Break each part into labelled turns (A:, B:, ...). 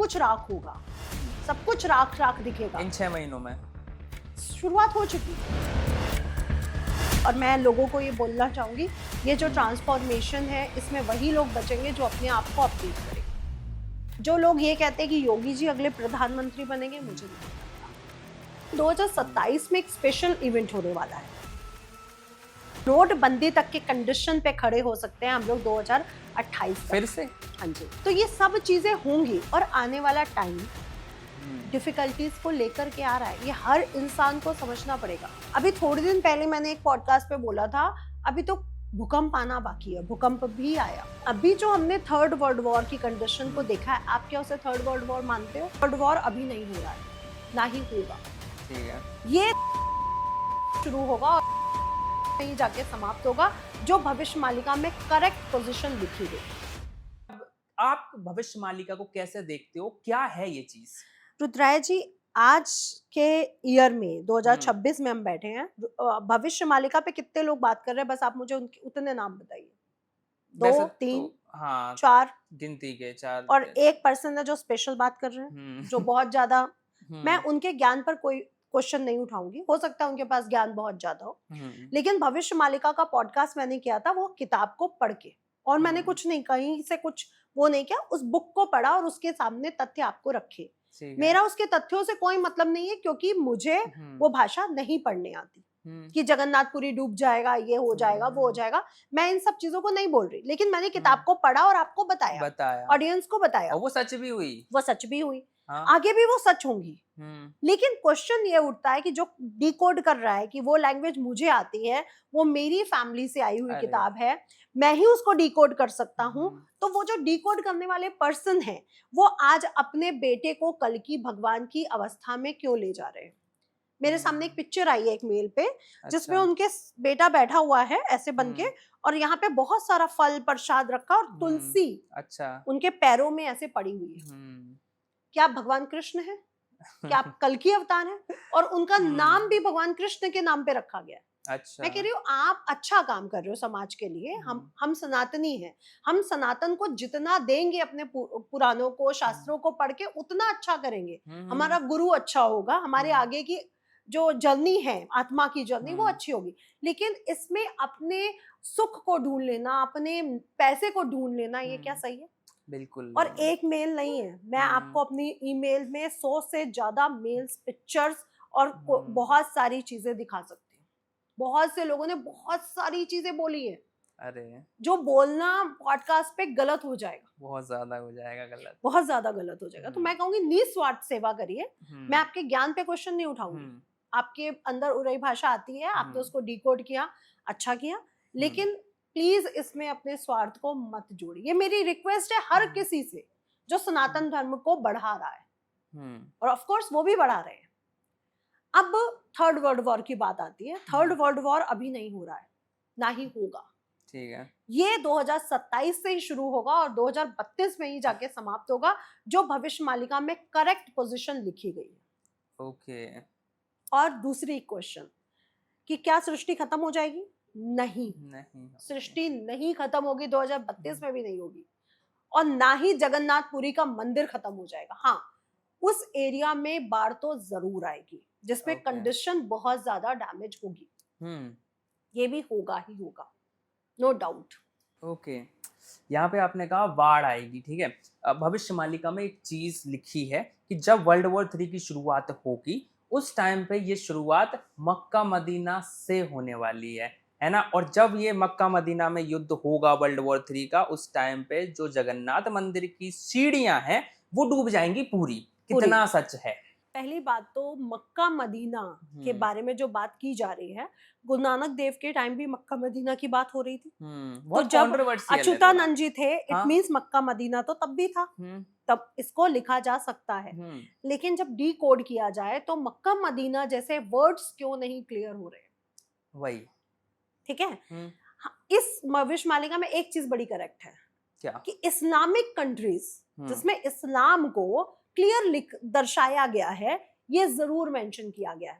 A: कुछ राख होगा, सब कुछ राख राख दिखेगा।
B: इन 6 महीनों में
A: शुरुआत हो चुकी है। और मैं लोगों को ये बोलना चाहूंगी, ये जो ट्रांसफॉर्मेशन है इसमें वही लोग बचेंगे जो अपने आप को अपडेट करेंगे। जो लोग ये कहते हैं कि योगी जी अगले प्रधानमंत्री बनेंगे, मुझे नहीं लगता। 2027 में एक स्पेशल इवेंट होने वाला है। नोटबंदी तक के कंडीशन पे खड़े हो सकते हैं हम लोग 2028
B: फिर से।
A: हाँ जी, तो ये सब चीजें होंगी और आने वाला टाइम डिफिकल्टीज को लेकर के आ रहा है, ये हर इंसान को समझना पड़ेगा। अभी थोड़े दिन पहले मैंने एक पॉडकास्ट पे बोला था, अभी तो भूकंप आना बाकी है, भूकंप भी आया। अभी जो हमने थर्ड वर्ल्ड वॉर की कंडीशन को देखा है, आप क्या उसे थर्ड वर्ल्ड वॉर मानते हो? थर्ड वॉर अभी नहीं हो रहा है, ना ही होगा।
B: ठीक है,
A: ये शुरू होगा और कहीं जाके समाप्त होगा, जो भविष्य मालिका में करेक्ट पोजीशन लिखी गई।
B: आप भविष्य मालिका को कैसे देखते हो, क्या है ये चीज?
A: रुद्राय जी, आज के ईयर में 2026 में हम बैठे हैं, भविष्य मालिका पे कितने लोग बात कर रहे हैं? बस आप मुझे उनके उतने नाम बताइए। 2, 3,
B: हाँ,
A: 4
B: गिनती के 4
A: और एक पर्सन है जो स्पेशल बात कर रहे हैं, जो बहुत ज्यादा। मैं उनके ज्ञान पर कोई क्वेश्चन नहीं उठाऊंगी, हो सकता है उनके पास ज्ञान बहुत ज्यादा हो, लेकिन भविष्य मालिका का पॉडकास्ट मैंने किया था वो किताब को पढ़ के, और मैंने कुछ नहीं, कहीं से कुछ वो नहीं किया, उस बुक को पढ़ा और उसके सामने तथ्य आपको रखे। मेरा उसके तथ्यों से कोई मतलब नहीं है, क्योंकि मुझे वो भाषा नहीं पढ़ने आती कि जगन्नाथपुरी डूब जाएगा, ये हो जाएगा, वो हो जाएगा। मैं इन सब चीजों को नहीं बोल रही, लेकिन मैंने किताब को पढ़ा और आपको बताया, ऑडियंस को बताया,
B: और वो सच भी हुई,
A: वो सच भी हुई।
B: हाँ?
A: आगे भी वो सच होंगी। लेकिन क्वेश्चन ये उठता है कि जो डिकोड कर रहा है कि वो लैंग्वेज मुझे आती है, वो मेरी फैमिली से आई हुई किताब है, मैं ही उसको डिकोड कर सकता हूँ, तो वो जो डिकोड करने वाले पर्सन है, वो आज अपने बेटे को कल की भगवान की अवस्था में क्यों ले जा रहे हैं? मेरे सामने एक पिक्चर आई है एक मेल पे, जिसमें उनके बेटा बैठा हुआ है ऐसे बन के, और यहाँ पे बहुत सारा फल प्रसाद रखा और तुलसी उनके पैरों में ऐसे पड़ी हुई है। क्या आप भगवान कृष्ण हैं? क्या आप कल की अवतार हैं? और उनका नाम भी भगवान कृष्ण के नाम पे रखा गया है।
B: अच्छा।
A: मैं कह रही हूँ आप अच्छा काम कर रहे हो समाज के लिए। हम सनातनी हैं, हम सनातन को जितना देंगे अपने पुराणों को, शास्त्रों को पढ़ के, उतना अच्छा करेंगे। हमारा गुरु अच्छा होगा, हमारे आगे की जो जर्नी है, आत्मा की जर्नी, वो अच्छी होगी। लेकिन इसमें अपने सुख को ढूंढ लेना, अपने पैसे को ढूंढ लेना, ये क्या सही है?
B: बिल्कुल।
A: और एक मेल नहीं है, मैं आपको अपनी ईमेल में 100 से ज्यादा मेल्स, पिक्चर्स और बहुत सारी चीजें दिखा सकती हूँ। बहुत से लोगों ने बहुत सारी चीजें बोली है।
B: अरे, जो
A: बोलना पॉडकास्ट पे गलत हो जाएगा,
B: बहुत ज्यादा हो जाएगा गलत,
A: बहुत ज्यादा गलत हो जाएगा। तो मैं कहूंगी निस्वार्थ सेवा करिए। मैं आपके ज्ञान पे क्वेश्चन नहीं उठाऊंगी। आपके अंदर उड़ई भाषा आती है, आपने उसको डिकोड किया, अच्छा किया, लेकिन प्लीज इसमें अपने स्वार्थ को मत जोड़िए। ये मेरी रिक्वेस्ट है हर किसी से जो सनातन धर्म को बढ़ा रहा है, और ऑफ कोर्स वो भी बढ़ा रहे हैं। अब थर्ड वर्ल्ड वॉर की बात आती है। थर्ड वर्ल्ड वॉर अभी नहीं हो रहा है, ना ही होगा।
B: ठीक है, ये
A: 2027 से ही शुरू होगा और 2032 में ही जाके समाप्त होगा, जो भविष्य मालिका में करेक्ट पोजीशन लिखी गई है।
B: ओके।
A: और दूसरी क्वेश्चन कि क्या सृष्टि खत्म हो जाएगी? नहीं, सृष्टि नहीं खत्म होगी, 2032 में भी नहीं होगी, और ना ही जगन्नाथपुरी का मंदिर खत्म हो जाएगा। हाँ, उस एरिया में बाढ़ तो जरूर आएगी, जिसमें कंडीशन बहुत ज्यादा डैमेज होगी। ये भी होगा ही होगा, नो डाउट।
B: ओके, यहाँ पे आपने कहा बाढ़ आएगी, ठीक है। भविष्य मालिका में एक चीज लिखी है कि जब वर्ल्ड वॉर 3 की शुरुआत होगी, उस टाइम पे ये शुरुआत मक्का मदीना से होने वाली है ना। और जब ये मक्का मदीना में युद्ध होगा वर्ल्ड वॉर 3 का, उस टाइम पे जो जगन्नाथ मंदिर की सीढ़ियां हैं वो डूब जाएंगी पूरी। कितना सच है? पहली
A: बात तो मक्का मदीना के बारे में जो बात की जा रही है, गुरु नानक देव के टाइम भी मक्का मदीना की बात हो रही थी। तो जब अच्युतानंद जी थे, इट मींस मक्का मदीना तो तब भी था, तब इसको लिखा जा सकता है। लेकिन जब डी कोड किया जाए तो मक्का मदीना जैसे वर्ड्स क्यों नहीं क्लियर हो रहे? वही, ठीक है। इस भविष्य मालिका में एक चीज बड़ी करेक्ट है, क्या? कि इस्लामिक कंट्रीज जिसमें इस्लाम को क्लियर दर्शाया गया है, ये जरूर मेंशन किया गया है,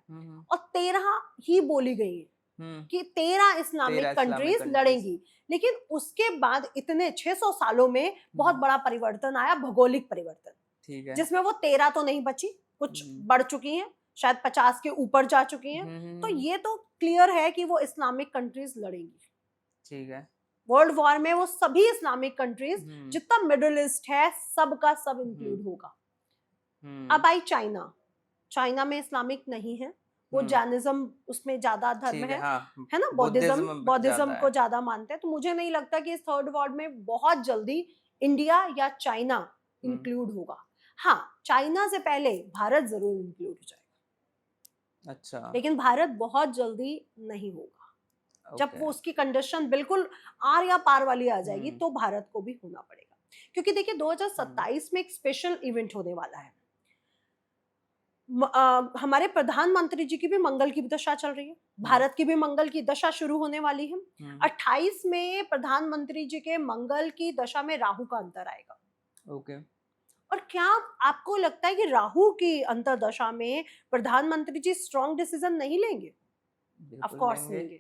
A: और 13 ही बोली गई है कि 13 इस्लामिक कंट्रीज लड़ेंगी। लेकिन उसके बाद इतने 600 सालों में बहुत बड़ा परिवर्तन आया, भौगोलिक परिवर्तन।
B: ठीक है।
A: जिसमें वो 13 तो नहीं बची, कुछ बढ़ चुकी हैं, शायद 50 के ऊपर जा चुकी हैं। तो ये तो क्लियर है कि वो इस्लामिक कंट्रीज लड़ेंगी।
B: ठीक है।
A: वर्ल्ड वॉर में वो सभी इस्लामिक कंट्रीज जितना मिडिल ईस्ट है सबका सब इंक्लूड होगा। अब आई चाइना। चाइना में इस्लामिक नहीं है, वो जैनिज्म उसमें ज्यादा धर्म है,
B: हाँ,
A: है ना, बौद्धिज्म को ज्यादा मानते हैं। तो मुझे नहीं लगता कि इस थर्ड वर्ल्ड में बहुत जल्दी इंडिया या चाइना इंक्लूड होगा। हाँ, चाइना से पहले भारत जरूर इंक्लूड हो जाएगा।
B: अच्छा।
A: लेकिन भारत बहुत जल्दी नहीं होगा। जब वो उसकी कंडीशन बिल्कुल आर या पार वाली आ जाएगी तो भारत को भी होना पड़ेगा। क्योंकि देखिए 2027 में एक स्पेशल इवेंट होने वाला है। हमारे प्रधानमंत्री जी की भी मंगल की दशा चल रही है, भारत की भी मंगल की दशा शुरू होने वाली है। 28 में प्रधानमंत्री जी के मंगल की दशा में राहु का अंतर आएगा।
B: ओके।
A: और क्या आपको लगता है कि राहु की अंतरदशा में प्रधानमंत्री जी स्ट्रॉन्ग डिसीजन नहीं लेंगे? ऑफ कोर्स लेंगे।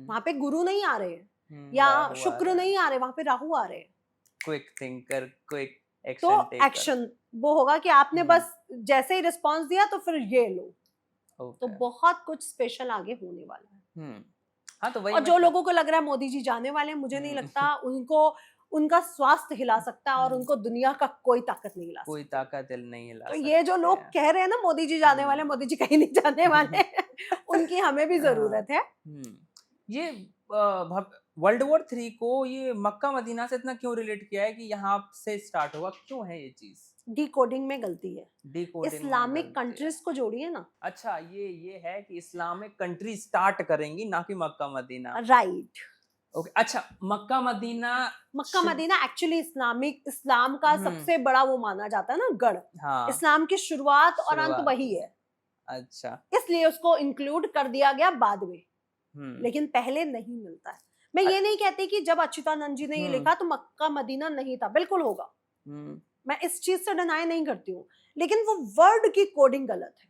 A: वहां पे गुरु नहीं आ रहे हैं या शुक्र नहीं आ रहे, वहां पे राहु आ रहे हैं।
B: क्विक थिंकर, क्विक
A: तो एक्शन वो होगा कि आपने बस जैसे ही रिस्पांस दिया तो फिर ये लो। तो बहुत कुछ स्पेशल आगे होने वाला है।
B: हाँ, तो वही।
A: और जो लोगों को लग रहा है मोदी जी जाने वाले हैं, मुझे नहीं लगता उनको उनका स्वास्थ्य हिला सकता है, और उनको दुनिया का कोई ताकत नहीं हिला सकता।
B: कोई ताकत नहीं हिला
A: तो ये जो लोग कह रहे हैं ना मोदी जी जाने वाले, मोदी जी कहीं नहीं जाने वाले उनकी हमें भी जरूरत है।
B: ये वर्ल्ड वॉर 3 को ये मक्का मदीना से इतना क्यों रिलेट किया है कि यहाँ से स्टार्ट हुआ, क्यों है ये चीज?
A: डिकोडिंग में गलती है, इस्लामिक कंट्रीज को जोड़िए ना।
B: अच्छा, ये है कि इस्लामिक कंट्री स्टार्ट करेंगी, ना कि मक्का मदीना।
A: राइट।
B: ओके। अच्छा, मक्का मदीना
A: एक्चुअली इस्लाम का सबसे बड़ा वो माना जाता है ना गढ़।
B: हाँ,
A: इस्लाम की शुरुआत और अंत वही है।
B: अच्छा,
A: इसलिए उसको इंक्लूड कर दिया गया बाद में, लेकिन पहले नहीं मिलता है। मैं ये नहीं कहती कि जब अच्युतानंद जी ने ये लिखा तो मक्का मदीना नहीं था, बिल्कुल होगा, मैं इस चीज से डिनाई नहीं करती हूँ, लेकिन वो वर्ड की कोडिंग गलत है।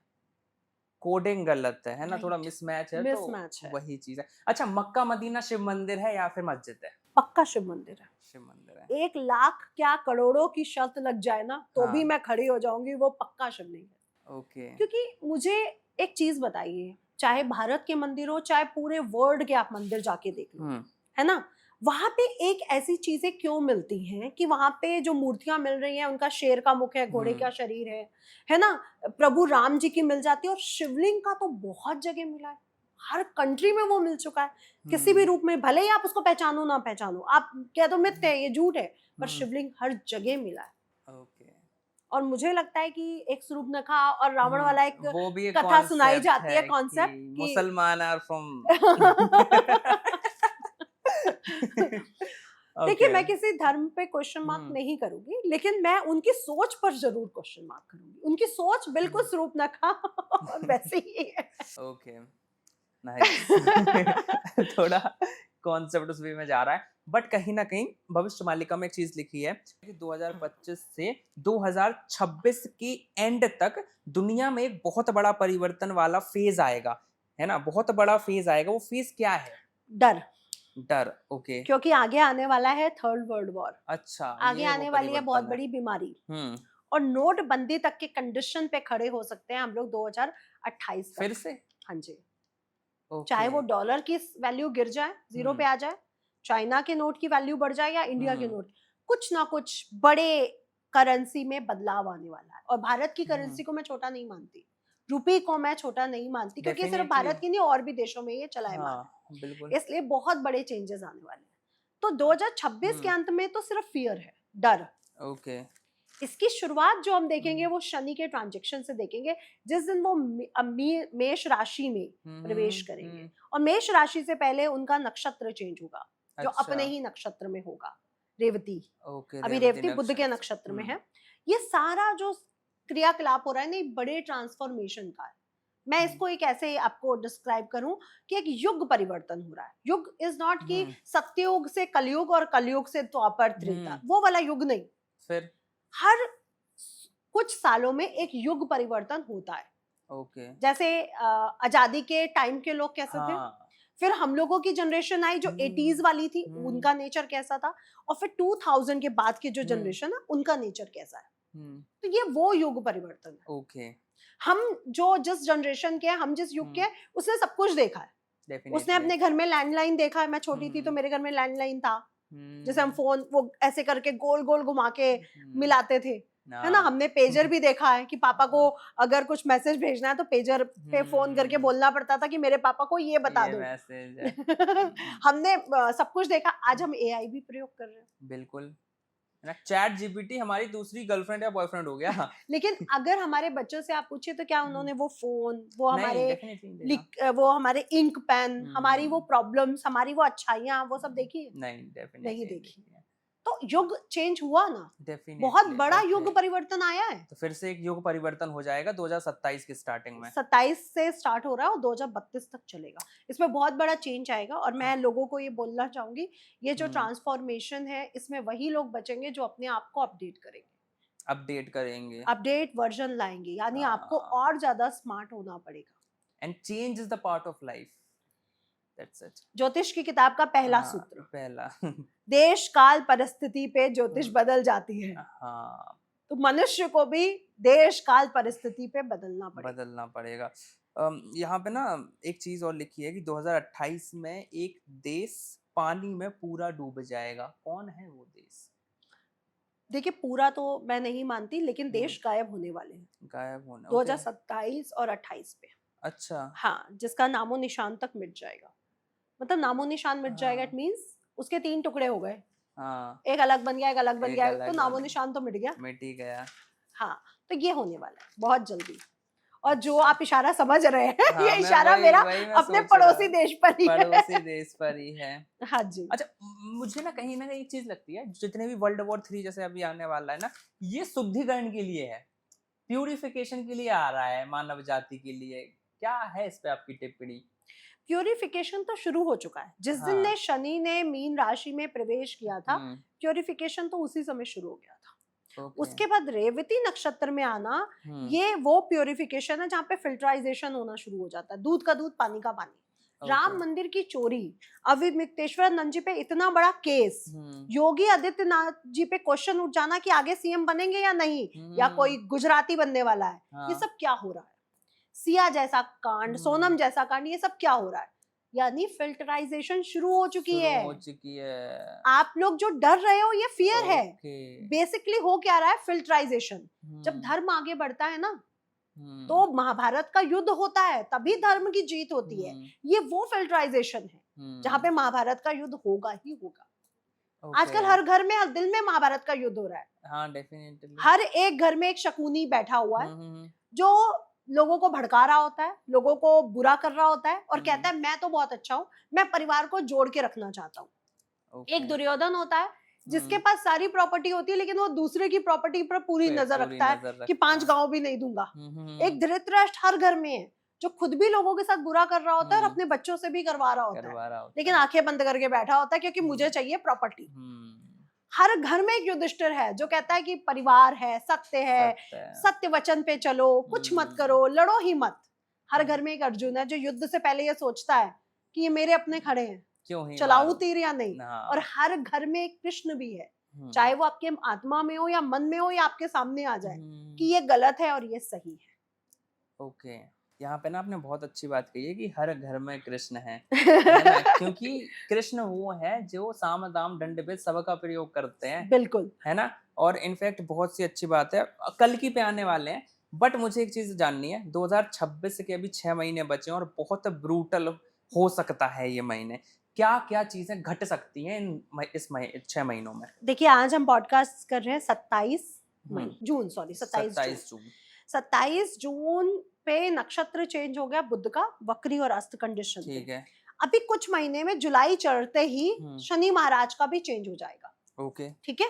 B: कोडिंग गलत है ना, थोड़ा मिसमैच है, तो वही चीज है। अच्छा, मक्का मदीना शिव मंदिर है या फिर मस्जिद है?
A: पक्का शिव मंदिर है।
B: शिव मंदिर है।
A: 1 लाख क्या करोड़ों की शर्त लग जाए ना तो भी मैं खड़ी हो जाऊंगी, वो पक्का शिवलिंग है।
B: ओके।
A: क्योंकि मुझे एक चीज बताइए, चाहे भारत के मंदिर हो चाहे पूरे वर्ल्ड के आप मंदिर जाके देख लो, है ना, वहां पे एक ऐसी चीजें क्यों मिलती हैं कि वहां पे जो मूर्तियां मिल रही हैं उनका शेर का मुख है, घोड़े का शरीर है ना, प्रभु राम जी की मिल जाती है। और शिवलिंग का तो बहुत जगह मिला है, हर कंट्री में वो मिल चुका है किसी भी रूप में, भले ही आप उसको पहचानो ना पहचानो, आप कह दो मिथ्या है, ये झूठ है, पर शिवलिंग हर जगह मिला है।
B: ओके।
A: और मुझे लगता है कि एक सूर्पनखा और रावण वाला एक
B: वो भी एक
A: कथा सुनाई जाती है, कॉन्सेप्ट
B: मुसलमान आर फ्रॉम
A: देखिए, मैं किसी धर्म पे क्वेश्चन मार्क नहीं करूंगी, लेकिन मैं उनकी सोच पर जरूर क्वेश्चन मार्क करूंगी। उनकी सोच बिल्कुल सूर्पनखा और वैसे ही है।
B: Okay, nice. थोड़ा कॉन्सेप्ट उस वे में जा रहा है, बट कहीं ना कहीं भविष्य मालिका में एक चीज लिखी है कि 2025 से 2026 के एंड तक दुनिया में एक बहुत बड़ा परिवर्तन वाला फेज आएगा, है ना, बहुत बड़ा फेज आएगा। वो फेज क्या है? डर। ओके।
A: क्योंकि आगे आने वाला है थर्ड वर्ल्ड वॉर।
B: अच्छा,
A: आगे आने वाली है बहुत बड़ी बीमारी, और नोटबंदी तक के कंडीशन पे खड़े हो सकते हैं हम लोग 2028 तक।
B: फिर से?
A: हाँ जी। चाहे वो डॉलर की वैल्यू गिर जाए, 0 पे आ जाए, चाइना के नोट की वैल्यू बढ़ जाए, या इंडिया के नोट, कुछ ना कुछ बड़े करेंसी में बदलाव आने वाला है। और भारत की करेंसी को मैं छोटा नहीं मानती, रुपये को मैं छोटा नहीं मानती, क्योंकि सिर्फ भारत की नहीं और भी देशों में ये चलायमान है, इसलिए बहुत बड़े चेंजेस आने वाले हैं। तो 2026 के अंत में तो सिर्फ फियर है, डर।
B: ओके।
A: इसकी शुरुआत जो हम देखेंगे वो शनि के ट्रांजैक्शन से देखेंगे, जिस दिन वो मेष राशि में प्रवेश करेंगे, और मेष राशि से पहले उनका नक्षत्र चेंज होगा, जो अपने ही नक्षत्र में होगा, रेवती। अभी रेवती बुध के नक्षत्र में है। ये सारा जो क्रियाकलाप हो रहा है ना, बड़े ट्रांसफॉर्मेशन का है। मैं इसको एक ऐसे आपको डिस्क्राइब करूं कि एक युग परिवर्तन हो रहा है। युग इज नॉट कि सत्ययुग से कलयुग और कलयुग से द्वापर त्रेता, वो वाला युग नहीं।
B: फिर
A: हर कुछ सालों में एक युग परिवर्तन होता है।
B: ओके।
A: जैसे आजादी के टाइम के लोग कैसे थे, फिर हम लोगों की जनरेशन आई जो 80s वाली थी, उनका नेचर कैसा था, और फिर 2000 के बाद की जो जनरेशन है उनका नेचर कैसा है। तो ये वो युग परिवर्तन है।
B: ओके।
A: हम जो जिस जनरेशन के हैं, हम जिस युग के हैं, उसने सब कुछ देखा है। उसने अपने घर में लैंडलाइन देखा है। मैं छोटी थी तो मेरे घर में लैंडलाइन था, जैसे हम फोन वो ऐसे करके गोल गोल घुमा के मिलाते थे, है ना। हमने पेजर भी देखा है कि पापा को अगर कुछ मैसेज भेजना है तो पेजर पे फोन करके बोलना पड़ता था कि मेरे पापा को ये बता दो। हमने सब कुछ देखा। आज हम एआई भी प्रयोग कर रहे हैं।
B: बिल्कुल, चैट जीपीटी हमारी दूसरी गर्लफ्रेंड या बॉयफ्रेंड हो गया।
A: लेकिन अगर हमारे बच्चों से आप पूछिए तो क्या उन्होंने वो फोन, वो
B: नहीं,
A: वो हमारे इंक पेन, हमारी वो प्रॉब्लम्स, हमारी वो अच्छाइयाँ, वो सब देखी है? नहीं देखी। तो युग चेंज हुआ ना, बहुत बड़ा युग परिवर्तन आया है।
B: तो फिर से एक युग परिवर्तन हो जाएगा 2027 की स्टार्टिंग में।
A: 27 से स्टार्ट हो रहा है और 2032 तक चलेगा। इसमें बहुत बड़ा चेंज आएगा और मैं लोगों को ये बोलना चाहूंगी, ये जो ट्रांसफॉर्मेशन है इसमें वही लोग बचेंगे जो अपने आप को अपडेट वर्जन लाएंगे, यानी आपको और ज्यादा स्मार्ट होना पड़ेगा।
B: And change is the part of life. That's it.
A: ज्योतिष की किताब का पहला सूत्र,
B: पहला
A: देश काल परिस्थिति पे ज्योतिष बदल जाती है। तो मनुष्य को भी देश काल परिस्थिति पे बदलना
B: पड़ेगा। यहाँ पे ना एक चीज और लिखी है कि 2028 में एक देश पानी में पूरा डूब जाएगा। कौन है वो देश?
A: देखिए, पूरा तो मैं नहीं मानती, लेकिन देश गायब होने वाले हैं। 2027 और 28 पे।
B: अच्छा।
A: हाँ, जिसका नामो निशान तक मिट जाएगा। मतलब नामो निशान मिट जाएगा, इट मींस उसके 3 टुकड़े हो गए। एक अलग बन गया, एक अलग बन गया, तो नामो निशान तो मिट ही गया। हाँ, तो ये होने वाला है बहुत जल्दी। और जो आप इशारा समझ रहे हैं, ये इशारा मेरा अपने पड़ोसी देश पर ही है। हाँ जी।
B: अच्छा, मुझे ना कहीं एक चीज लगती है, जितने भी वर्ल्ड वॉर 3 जैसे अभी आने वाला है ना, ये शुद्धिकरण के लिए है, प्यूरिफिकेशन के लिए आ रहा है मानव जाति के लिए। क्या है इस पे आपकी टिप्पणी?
A: प्यूरिफिकेशन तो शुरू हो चुका है। जिस दिन ने शनि ने मीन राशि में प्रवेश किया था, प्यूरिफिकेशन तो उसी समय शुरू हो गया था। उसके बाद रेवती नक्षत्र में आना, ये वो प्यूरिफिकेशन है जहाँ पे फिल्टराइजेशन होना शुरू हो जाता है। दूध का दूध, पानी का पानी। राम मंदिर की चोरी, अविमुक्तेश्वरानंद जी पे इतना बड़ा केस, योगी आदित्यनाथ जी पे क्वेश्चन उठ जाना कि आगे सीएम बनेंगे या नहीं, या कोई गुजराती बनने वाला है, ये सब क्या हो रहा है। सिया जैसा कांड, सोनम जैसा कांड, ये सब क्या हो रहा है। यानी फिल्टराइजेशन शुरू हो चुकी है। आप लोग जो डर रहे हो, ये फियर है। बेसिकली हो क्या रहा है, फिल्टराइजेशन। जब धर्म आगे बढ़ता है ना, तो महाभारत का युद्ध होता है, तभी धर्म की जीत होती है। ये वो फिल्टराइजेशन है जहाँ पे महाभारत का युद्ध होगा ही होगा। आजकल हर घर में, हर दिल में महाभारत का युद्ध हो रहा है।
B: हाँ, डेफिनेटली।
A: हर एक घर में एक शकुनी बैठा हुआ है जो लोगों को भड़का रहा होता है, लोगों को बुरा कर रहा होता है और कहता है मैं तो बहुत अच्छा हूँ, मैं परिवार को जोड़ के रखना चाहता हूँ। एक दुर्योधन होता है जिसके पास सारी प्रॉपर्टी होती है, लेकिन वो दूसरे की प्रॉपर्टी पर पूरी नजर रखता है कि 5 गांव भी नहीं दूंगा। एक धृतराष्ट्र हर घर में है जो खुद भी लोगों के साथ बुरा कर रहा होता है और अपने बच्चों से भी करवा रहा होता है, लेकिन आंखें बंद करके बैठा होता है क्योंकि मुझे चाहिए प्रॉपर्टी। हर घर में एक युधिष्ठिर है जो कहता है कि परिवार है, सत्य है, सत्य वचन पे चलो, कुछ मत करो, लड़ो ही मत। हर घर में एक अर्जुन है जो युद्ध से पहले ये सोचता है कि ये मेरे अपने खड़े हैं, क्यों ही चलाऊ तीर या नहीं। और हर घर में एक कृष्ण भी है, चाहे वो आपके आत्मा में हो या मन में हो या आपके सामने आ जाए कि ये गलत है और ये सही है।
B: ओके, यहाँ पे ना आपने बहुत अच्छी बात कही है कि हर घर में कृष्ण है ना? क्योंकि कृष्ण वो है जो साम दाम दंड भेद सबका प्रयोग करते हैं।
A: बिल्कुल,
B: है ना। और इनफैक्ट बहुत सी अच्छी बात है, कल की पे आने वाले हैं। बट मुझे एक चीज जाननी है, 2026 के अभी 6 महीने बचे हैं और बहुत ब्रूटल हो सकता है ये महीने। क्या क्या चीजें घट सकती हैं इस 6 महीनों में?
A: देखिए, आज हम पॉडकास्ट कर रहे हैं 27 जून पे नक्षत्र चेंज हो गया बुध का, वक्री और अस्त कंडीशन।
B: ठीक है।
A: अभी कुछ महीने में जुलाई चढ़ते ही शनि महाराज का भी चेंज हो जाएगा।
B: ओके,
A: ठीक है।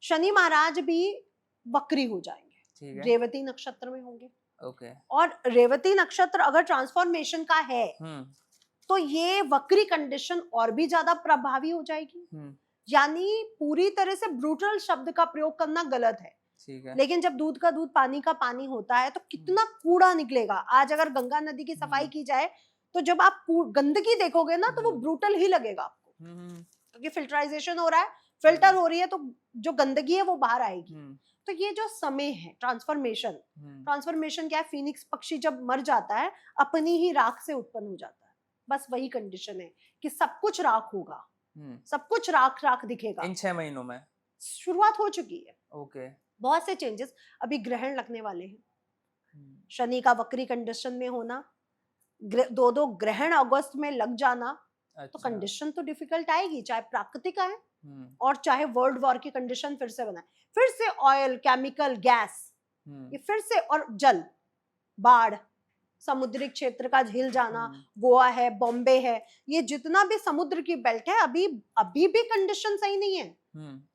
A: शनि महाराज भी वक्री हो जाएंगे, रेवती नक्षत्र में होंगे।
B: ओके।
A: और रेवती नक्षत्र अगर ट्रांसफॉर्मेशन का है तो ये वक्री कंडीशन और भी ज्यादा प्रभावी हो जाएगी। यानी पूरी तरह से ब्रूटल शब्द का प्रयोग करना गलत है, लेकिन जब दूध का दूध पानी का पानी होता है तो कितना कूड़ा निकलेगा। आज अगर गंगा नदी की सफाई की जाए तो जब आप गंदगी देखोगे ना तो वो ब्रूटल ही लगेगा आपको, क्योंकि फिल्टराइजेशन हो रहा है, फिल्टर हो रही है, तो जो गंदगी है वो बाहर आएगी। तो ये जो समय है ट्रांसफॉर्मेशन क्या है, फिनिक्स पक्षी जब मर जाता है अपनी ही राख से उत्पन्न हो जाता है, बस वही कंडीशन है कि सब कुछ राख होगा, सब कुछ राख राख दिखेगा।
B: इन 6 महीनों में
A: शुरुआत हो चुकी है।
B: ओके।
A: बहुत से चेंजेस, अभी ग्रहण लगने वाले हैं, शनि का वक्री कंडीशन में होना, 2 ग्रहण अगस्त में लग जाना, तो कंडीशन तो डिफिकल्ट आएगी, चाहे प्राकृतिक आए और चाहे वर्ल्ड वॉर की कंडीशन फिर से बनाए, फिर से ऑयल, केमिकल, गैस, ये फिर से, और जल, बाढ़, समुद्री क्षेत्र का हिल जाना, गोवा है, बॉम्बे है, ये जितना भी समुद्र की बेल्ट है, अभी भी कंडीशन सही नहीं है।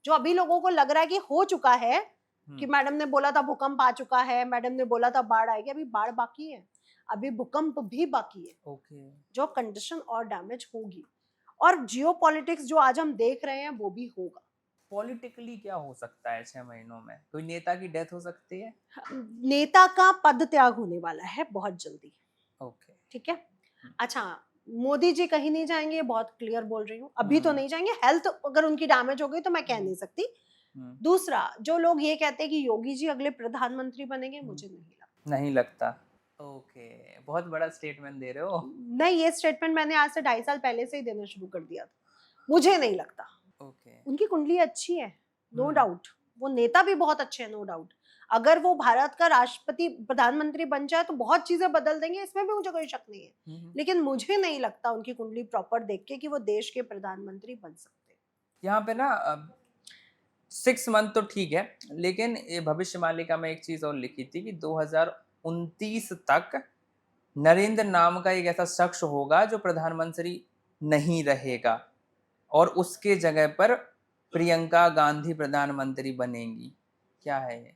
A: जो अभी लोगों को लग रहा है कि हो चुका है, कि मैडम ने बोला था भूकंप आ चुका है, मैडम ने बोला था बाढ़ आएगी, अभी बाढ़ बाकी है, अभी भूकंप भी बाकी है। जो कंडीशन और डैमेज होगी, और जियोपॉलिटिक्स जो आज हम देख रहे हैं वो भी होगा।
B: पॉलिटिकली क्या हो सकता है 6 महीनों में? कोई नेता की डेथ हो सकती है?
A: नेता का पद त्याग होने वाला है बहुत जल्दी।
B: ओके,
A: ठीक है। अच्छा, मोदी जी कहीं नहीं जाएंगे, बहुत क्लियर बोल रही हूँ, अभी तो नहीं जाएंगे। हेल्थ अगर उनकी डैमेज हो गई तो मैं कह नहीं सकती। दूसरा, जो लोग ये कहते हैं कि योगी जी अगले प्रधानमंत्री बनेंगे, मुझे नहीं लगता।
B: ओके, बहुत बड़ा स्टेटमेंट दे रहे हो।
A: नहीं, ये स्टेटमेंट मैंने आज से 2.5 साल पहले से ही देना शुरू कर दिया था, मुझे नहीं लगता। उनकी कुंडली अच्छी है, नो डाउट, वो नेता भी बहुत अच्छे हैं, नो डाउट। अगर वो भारत का राष्ट्रपति प्रधानमंत्री बन जाए तो बहुत चीजें बदल देंगे, इसमें भी मुझे कोई शक नहीं है, लेकिन मुझे नहीं लगता उनकी कुंडली प्रॉपर देख के कि वो देश के प्रधानमंत्री बन सकते।
B: यहाँ पे ना 6 मंथ तो ठीक है, लेकिन ये भविष्य मालिका में एक चीज और लिखी थी कि 2029 तक नरेंद्र नाम का एक ऐसा शख्स होगा जो प्रधानमंत्री नहीं रहेगा, और उसके जगह पर प्रियंका गांधी प्रधानमंत्री बनेंगी। क्या है ये?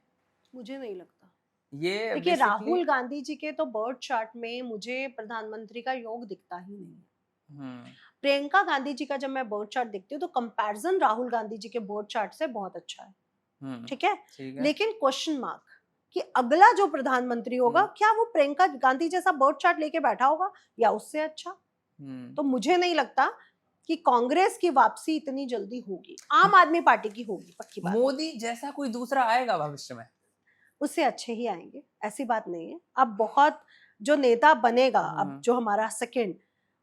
A: मुझे नहीं लगता।
B: ये
A: देखिए, राहुल गांधी जी के तो बर्थ चार्ट में मुझे प्रधानमंत्री का योग दिखता ही नहीं है। प्रियंका गांधी जी का जब मैं बर्थ चार्ट देखती हूँ तो कंपैरिजन राहुल गांधी जी के बर्थ चार्ट से बहुत अच्छा है। ठीक है, लेकिन क्वेश्चन मार्क कि अगला जो प्रधानमंत्री होगा क्या वो प्रियंका गांधी जैसा बर्थ चार्ट लेके बैठा होगा या उससे अच्छा? तो मुझे नहीं लगता कि कांग्रेस की वापसी इतनी जल्दी होगी, आम आदमी पार्टी की होगी पक्की बात।
B: मोदी जैसा कोई दूसरा आएगा भविष्य में,
A: उससे अच्छे ही आएंगे, ऐसी बात नहीं है। अब बहुत जो नेता बनेगा, अब जो हमारा सेकंड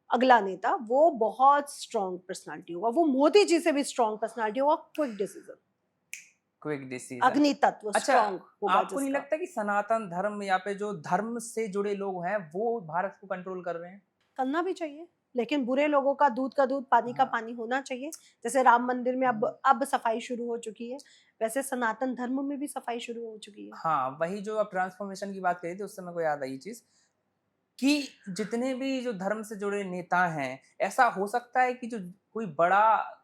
A: अगला नेता, वो बहुत स्ट्रॉन्ग पर्सनालिटी होगा, वो मोदी जी से भी स्ट्रॉन्ग पर्सनालिटी होगा, क्विक डिसीजन, अग्नि तत्व स्ट्रॉन्ग होगा।
B: आपको नहीं लगता कि सनातन धर्म या पे जो धर्म से जुड़े लोग हैं वो भारत को कंट्रोल कर रहे हैं?
A: करना भी चाहिए, लेकिन बुरे लोगों का दूध का दूध, पानी का पानी होना चाहिए। जैसे राम मंदिर में अब सफाई शुरू हो चुकी है, वैसे सनातन धर्म में भी सफाई शुरू हो चुकी है।
B: हाँ, वही जो आप ट्रांसफॉर्मेशन की बात कही थी उससे मेरे को याद आई चीज कि जितने भी जो धर्म से जुड़े नेता हैं, ऐसा हो सकता है कि जो कोई बड़ा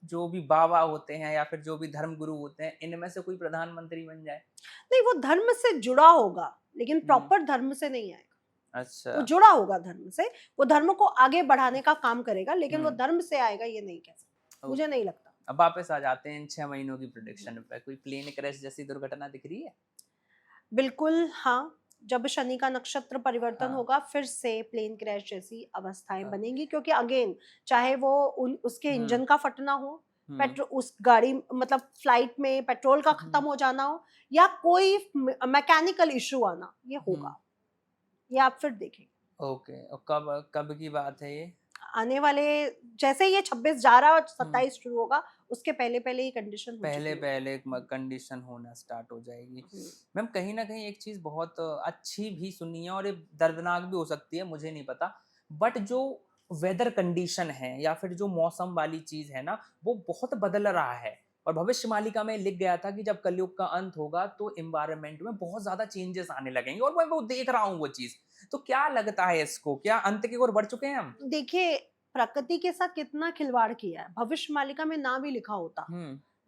B: जो भी बाबा होते हैं या फिर जो भी धर्म गुरु होते हैं, इनमें से कोई प्रधानमंत्री बन जाए?
A: नहीं, वो धर्म से जुड़ा होगा, लेकिन प्रॉपर धर्म से नहीं आएगा।
B: अच्छा,
A: वो जुड़ा होगा धर्म से, वो धर्म को आगे बढ़ाने का काम करेगा, लेकिन वो धर्म से आएगा ये नहीं कह सकते, मुझे नहीं लगता।
B: अब वापस आ जाते हैं इन 6 महीनों की प्रेडिक्शन पे। कोई प्लेन क्रैश जैसी दुर्घटना दिख रही है?
A: बिल्कुल हाँ, जब शनि का नक्षत्र परिवर्तन होगा फिर से प्लेन क्रैश जैसी अवस्थाएं बनेंगी, क्योंकि अगेन चाहे वो उसके इंजन का फटना हो, पेट्रोल, उस गाड़ी मतलब फ्लाइट में पेट्रोल का खत्म हो जाना हो, या कोई मैकेनिकल इशू आना, ये होगा, ये आप फिर देखेंगे।
B: ओके, और कब की बात है ये?
A: आने वाले, जैसे ये 26 जा रहा है और 27 शुरू होगा, उसके पहले ही कंडीशन
B: पहले कंडीशन होना स्टार्ट हो जाएगी। मैम, कहीं ना कहीं एक चीज बहुत अच्छी भी सुनी है और ये दर्दनाक भी हो सकती है, मुझे नहीं पता, बट जो वेदर कंडीशन है या फिर जो मौसम वाली चीज है ना, वो बहुत बदल रहा है। और भविष्य मालिका में लिख गया था कि जब कलयुग का अंत होगा तो एनवायरनमेंट में बहुत ज्यादा चेंजेस आने लगेंगे, और मैं वो देख रहा हूँ वो चीज। तो क्या लगता है इसको, क्या अंत की ओर बढ़ चुके हैं हम?
A: देखिए, प्रकृति के साथ कितना खिलवाड़ किया है, भविष्य मालिका में ना भी लिखा होता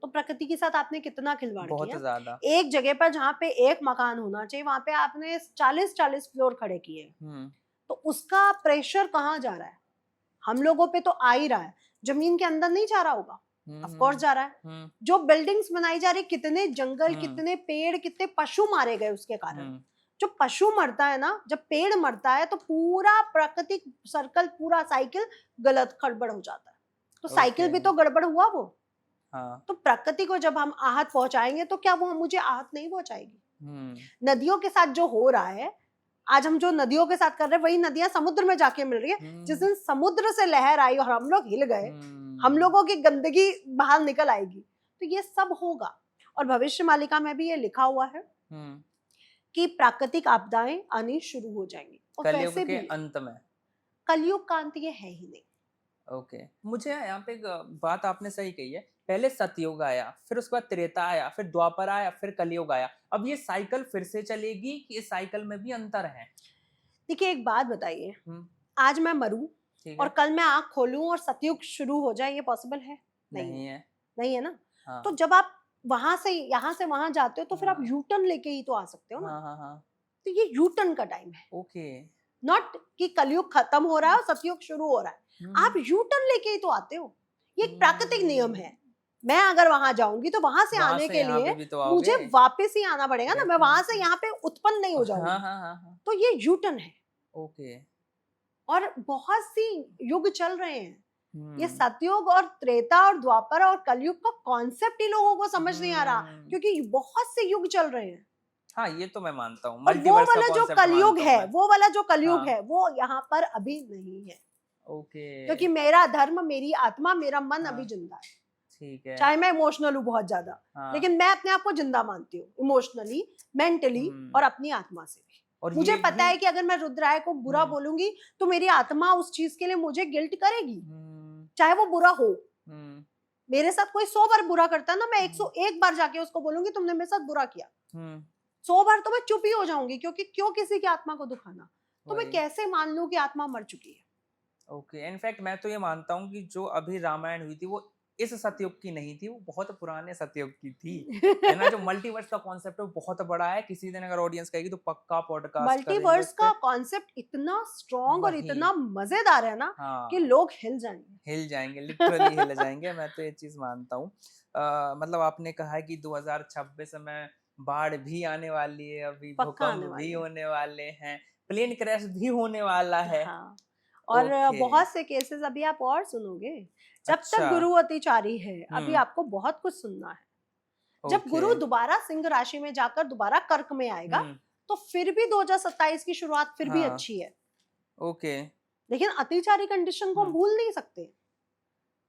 A: तो प्रकृति के साथ आपने कितना खिलवाड़ किया।
B: बहुत ज्यादा।
A: एक जगह पर जहाँ पे एक मकान होना चाहिए वहां पे आपने 40-40 फ्लोर खड़े किए, तो उसका प्रेशर कहाँ जा रहा है? हम लोगों पे तो आ ही रहा है, जमीन के अंदर नहीं जा रहा होगा, ऑफ कोर्स जा रहा है। जो बिल्डिंग्स बनाई जा रही, कितने जंगल, कितने पेड़, कितने पशु मारे गए उसके कारण। जो पशु मरता है ना, जब पेड़ मरता है तो पूरा प्राकृतिक सर्कल, पूरा साइकिल गलत गड़बड़ हो जाता है। तो साइकिल भी तो गड़बड़ हुआ वो।
B: हाँ।
A: तो प्रकृति को जब हम आहत पहुंचाएंगे तो क्या वो मुझे आहत नहीं पहुंचाएगी? नदियों के साथ जो हो रहा है, आज हम जो नदियों के साथ कर रहे हैं वही नदियां समुद्र में जाके मिल रही है। जिस दिन समुद्र से लहर आई और हम लोग हिल गए, हम लोगों की गंदगी बाहर निकल आएगी। तो ये सब होगा। और भविष्य मालिका में भी ये लिखा हुआ है कि प्राकृतिक आपदाएं आनी शुरू हो जाएंगी। और
B: कलयुग
A: वैसे
B: के
A: भी
B: अंत में,
A: कलयुग का अंत ये है ही नहीं।
B: ओके मुझे यहाँ पे एक बात आपने सही कही है, पहले सतयुग आया, फिर उसके बाद त्रेता आया, फिर द्वापर आया, फिर कलयुग आया। अब ये साइकिल फिर से चलेगी कि इस साइकिल में भी अंतर है?
A: देखिए एक बात बताइए, आज मैं मरूं और कल मैं आंख खोलूं और सतयुग शुरू हो जाए, ये पॉसिबल है?
B: नहीं है।
A: नहीं है ना।
B: हाँ।
A: तो जब आप वहां से यहाँ से वहां जाते हो तो फिर आप यू टर्न लेके ही तो आ सकते हो ना।
B: हाँ।
A: तो ये यू टर्न का टाइम है।
B: ओके।
A: नॉट कि कलयुग खत्म हो रहा है और सतयुग शुरू हो रहा है। आप यू टर्न लेके ही तो आते हो। ये एक प्राकृतिक नियम है। मैं अगर वहां जाऊंगी तो वहां से आने के लिए मुझे वापस ही आना पड़ेगा ना। मैं वहां से यहाँ पे उत्पन्न नहीं हो जाऊंगी। तो ये यू टर्न है।
B: ओके।
A: और बहुत सी युग चल रहे हैं। ये सतयुग और त्रेता और द्वापर और कलयुग का कॉन्सेप्ट ही लोगों को समझ नहीं आ रहा, क्योंकि बहुत से युग चल रहे हैं।
B: हाँ ये तो मैं मानता हूँ।
A: और वो वाला जो कलयुग है, वो वाला जो कलयुग है वो यहाँ पर अभी नहीं है।
B: ओके।
A: क्योंकि मेरा धर्म, मेरी आत्मा, मेरा मन अभी जिंदा है।
B: ठीक है।
A: चाहे मैं इमोशनल हूँ बहुत ज्यादा, लेकिन मैं अपने आप को जिंदा मानती हूँ, इमोशनली, मेंटली और अपनी आत्मा से भी। और मुझे पता है कि अगर मैं रुद्राय को बुरा बोलूंगी तो मेरी आत्मा उस चीज के लिए मुझे गिल्ट करेगी, चाहे वो बुरा हो। मेरे साथ कोई 100 बार बुरा करता है ना, मैं 101 बार जाके उसको बोलूंगी तुमने मेरे साथ बुरा किया। 100 बार तो मैं चुप ही हो जाऊंगी, क्योंकि क्यों किसी की आत्मा को दुखाना। तो मैं कैसे मान लूं कि आत्मा मर चुकी है।
B: ओके। इनफैक्ट मैं तो ये मानता हूँ कि जो अभी रामायण हुई थी वो इस सतयुग की नहीं थी, वो बहुत पुराने सतयुग की थी, है ना। जो मल्टीवर्स का कॉन्सेप्ट है वो बहुत बड़ा है। किसी दिन अगर ऑडियंस कहेगी तो पक्का पॉडकास्ट करेंगे।
A: मल्टीवर्स का कॉन्सेप्ट इतना स्ट्रॉन्ग और इतना मजेदार है ना कि लोग हिल जाएंगे,
B: लिटरली हिल जाएंगे। मैं तो ये चीज मानता हूँ। मतलब आपने कहा है कि 2026 में बाढ़ भी आने वाली है, अभी भूकंप भी होने वाले हैं, प्लेन क्रैश भी होने वाला है।
A: हाँ। और बहुत से केसेस अभी आप और सुनोगे। जब तक गुरु अतिचारी है अभी आपको बहुत कुछ सुनना है। जब गुरु दोबारा सिंह राशि में जाकर दोबारा कर्क में आएगा तो फिर भी 2027 की शुरुआत फिर भी अच्छी है।
B: ओके।
A: लेकिन अतिचारी कंडीशन को हम भूल नहीं सकते।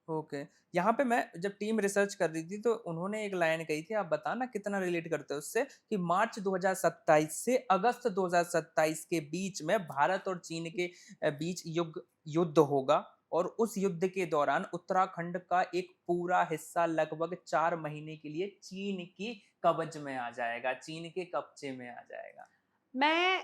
B: ओके। यहाँ पे मैं जब टीम रिसर्च कर रही थी तो उन्होंने एक लाइन कही थी, आप बताना कितना रिलेट करते हो उससे, कि मार्च 2027 से अगस्त 2027 के बीच में भारत और चीन के बीच युद्ध होगा, और उस युद्ध के दौरान उत्तराखंड का एक पूरा हिस्सा लगभग 4 महीने के लिए चीन की कब्ज में आ जाएगा, चीन के कब्जे में आ जाएगा।
A: मैं